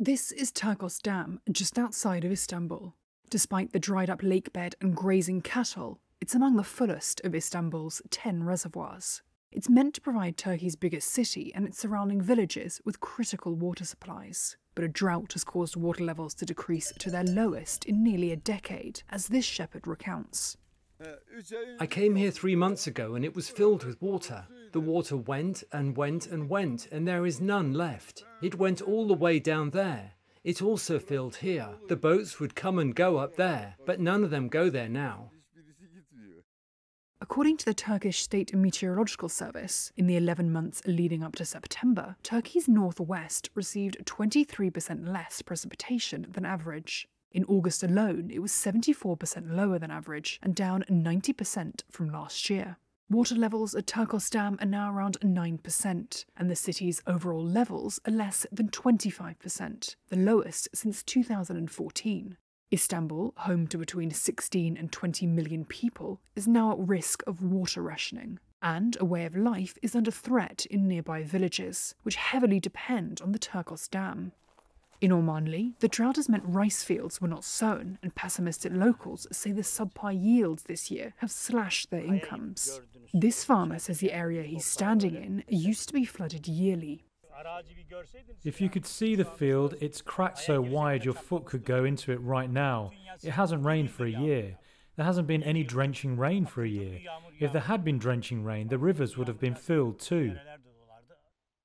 This is Turkos Dam, just outside of Istanbul. Despite the dried-up lake bed and grazing cattle, it's among the fullest of Istanbul's 10 reservoirs. It's meant to provide Turkey's biggest city and its surrounding villages with critical water supplies. But a drought has caused water levels to decrease to their lowest in nearly a decade, as this shepherd recounts. I came here 3 months ago and it was filled with water. The water went and went and went, and there is none left. It went all the way down there. It also filled here. The boats would come and go up there, but none of them go there now. According to the Turkish State Meteorological Service, in the 11 months leading up to September, Turkey's northwest received 23% less precipitation than average. In August alone, it was 74% lower than average and down 90% from last year. Water levels at Turkos Dam are now around 9%, and the city's overall levels are less than 25%, the lowest since 2014. Istanbul, home to between 16 and 20 million people, is now at risk of water rationing, and a way of life is under threat in nearby villages, which heavily depend on the Turkos Dam. In Ormanli, the drought has meant rice fields were not sown, and pessimistic locals say the subpar yields this year have slashed their incomes. This farmer says the area he's standing in used to be flooded yearly. If you could see the field, it's cracked so wide your foot could go into it right now. It hasn't rained for a year. There hasn't been any drenching rain for a year. If there had been drenching rain, the rivers would have been filled too.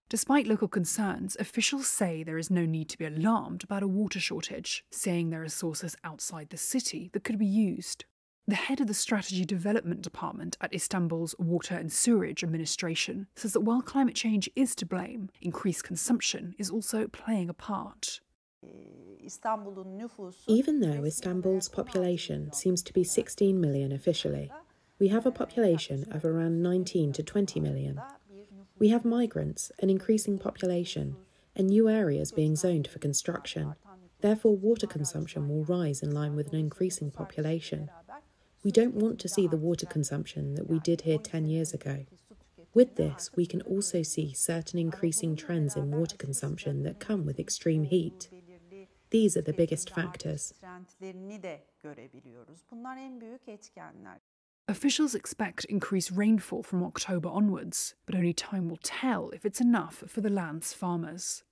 Despite local concerns, officials say there is no need to be alarmed about a water shortage, saying there are sources outside the city that could be used. The head of the Strategy Development Department at Istanbul's Water and Sewerage Administration says that while climate change is to blame, increased consumption is also playing a part. Even though Istanbul's population seems to be 16 million officially, we have a population of around 19 to 20 million. We have migrants, an increasing population, and new areas being zoned for construction. Therefore, water consumption will rise in line with an increasing population. We don't want to see the water consumption that we did here 10 years ago. With this, we can also see certain increasing trends in water consumption that come with extreme heat. These are the biggest factors. Officials expect increased rainfall from October onwards, but only time will tell if it's enough for the land's farmers.